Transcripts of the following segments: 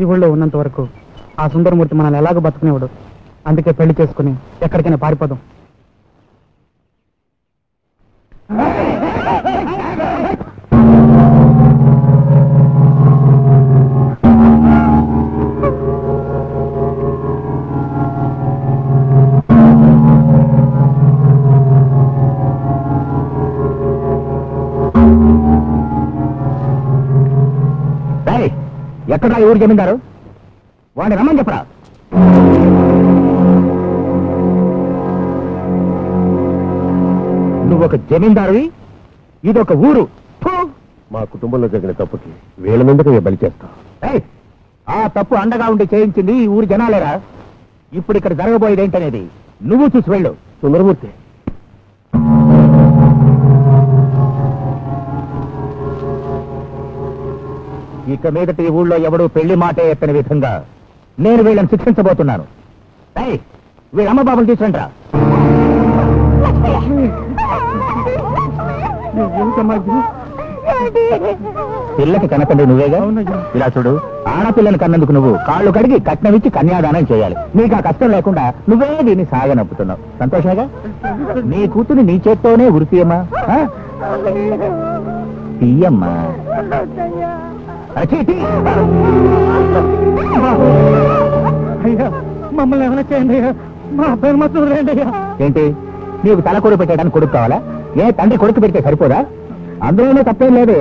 ఈ ఊళ్ళో ఉన్నంత వరకు ఆ సుందరమూర్తి మనల్ని ఎలాగో బతుకునేవాడు. అందుకే పెళ్లి చేసుకుని ఎక్కడికైనా పారిపోదాం. ఎక్కడ ఊరు జమీందారు? వాడిని రమ్మని చెప్పరా. నువ్వొక జమీందారువి, ఇదొక ఊరు. మా కుటుంబంలో జరిగిన తప్పుకి వీళ్ళ మీదకి మేము బలి చేస్తాం. ఆ తప్పు అండగా ఉండి చేయించింది ఈ ఊరు జనాలేరా. ఇప్పుడు ఇక్కడ జరగబోయేది ఏంటనేది నువ్వు చూసి వెళ్ళు. సుందరమూర్తి, ఇక మీదటి ఈ ఊళ్ళో ఎవడూ పెళ్లి మాటే ఎత్తని విధంగా నేను వీళ్ళని శిక్షించబోతున్నాను. వీళ్ళ అమ్మ బాబుని తీసుకుంటా. పిల్లకి కనకండి నువ్వేగా. ఇలా చూడు, ఆడపిల్లని కన్నందుకు నువ్వు కాళ్ళు కడిగి కట్నం ఇచ్చి కన్యాదానం చేయాలి. నీకు ఆ కష్టం లేకుండా నువ్వే దీన్ని సాగనప్పుతున్నావు. సంతోషమేగా? నీ కూతురు నీ చేత్తోనే ఉరితీయమ్మా. తీయమ్మా. మమ్మల్ని ఏమైనా చేయండి అయ్యా. మా అబ్బాయిని మాత్రం వదిలేయండి అయ్యా. ఏంటి, నీకు తల కొడుకు పెట్టడానికి కొడుకు కావాలా? ఏ తండ్రి కొడుకు పెడితే సరిపోదా? అందులోనే తప్పేం లేదు.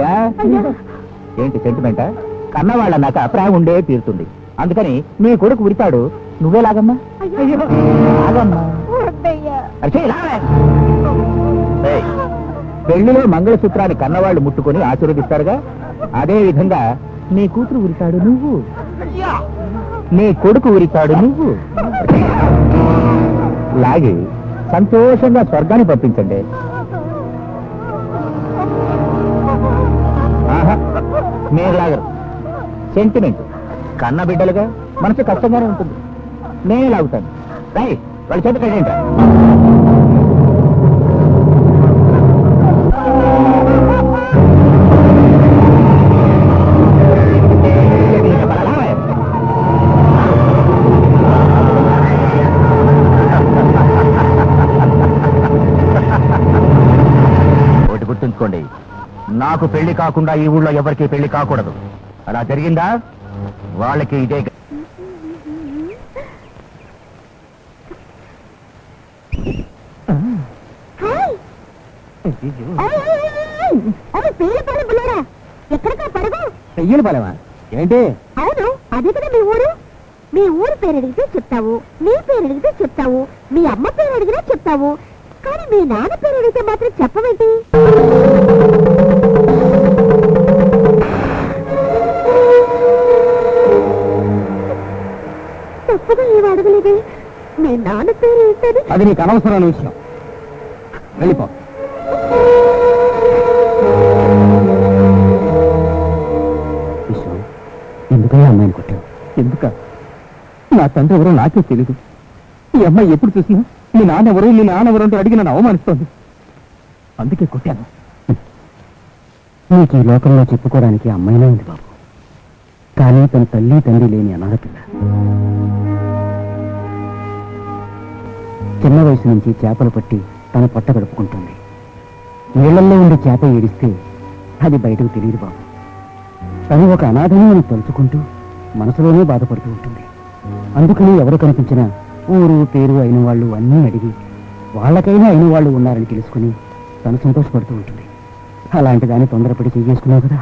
ఏంటి సెంటిమెంటా? కన్నవాళ్ళన్నాక ప్రేమ ఉండే తీరుతుంది. అందుకని నీ కొడుకు ఉరితాడు, నువ్వే లాగమ్మా. లాగమ్మా. పెళ్లిలో మంగళసూత్రాన్ని కన్నవాళ్లు ముట్టుకొని ఆశీర్వదిస్తారుగా, అదే విధంగా నీ కూతురు ఉరితాడు నువ్వు, నీ కొడుకు ఉరితాడు నువ్వు. లాగి సంతోషంగా స్వర్గాన్ని పంపించండి. మీరు లాగరు. సెంటిమెంట్ కన్న బిడ్డలుగా మనసు కష్టంగానే ఉంటుంది. నేనే లాగుతాను. రై వాళ్ళ చేత కట్టేంట. గుర్తుంచుకోండి, నాకు పెళ్లి కాకుండా ఈ ఊళ్ళో ఎవరికి పెళ్లి కాకూడదు. అలా జరిగిందా వాళ్ళకి ఇదే. పెయ్యలు పడవా ఏంటి? అవును, అదే కదా మీ ఊరు. మీ ఊరు పేరు అడిగితే చెప్తావు, నీ పేరు అడిగితే చెప్తావు, మీ అమ్మ పేరు అడిగినా చెప్తావు, కానీ మీ నాన్న పేరు అడిగితే మాత్రం చెప్పవేంటి? తప్పుగా ఏమి అడగలేదే. మీ నాన్న పేరు ఏంటది? అది నీకు అనవసరమైన విషయం. వెళ్ళిపో. ఎందుకయ్యా అమ్మాయిని కొట్టావు? ఎందుక? నా తండ్రి ఎవరో నాకే తెలీదు. ఈ అమ్మాయి ఎప్పుడు చూసినా మీ నాన్న ఎవరు అంటూ అడిగి నన్ను అవమానిస్తోంది. అందుకే కొట్టాను. నీకు ఈ లోకంలో చెప్పుకోవడానికి అమ్మాయినే ఉంది బాబు, కానీ తన తల్లి తండ్రి లేని అనాథపిల్ల. చిన్న వయసు నుంచి చేపలు పట్టి తన పొట్ట గడుపుకుంటుంది. నీళ్లల్లో ఉండి చేప ఏడిస్తే అది బయటకు తెలియదు బాబు. తను ఒక అనాథని అని తలుచుకుంటూ మనసులోనే బాధపడుతూ ఉంటుంది. అందుకని ఎవరు కనిపించినా ఊరు పేరు అయిన వాళ్ళు అన్నీ అడిగి వాళ్ళకైనా అయిన వాళ్ళు ఉన్నారని తెలుసుకుని తను సంతోషపడుతూ ఉంటుంది. అలాంటి దాన్ని తొందరపడి చేసుకున్నావు కదా.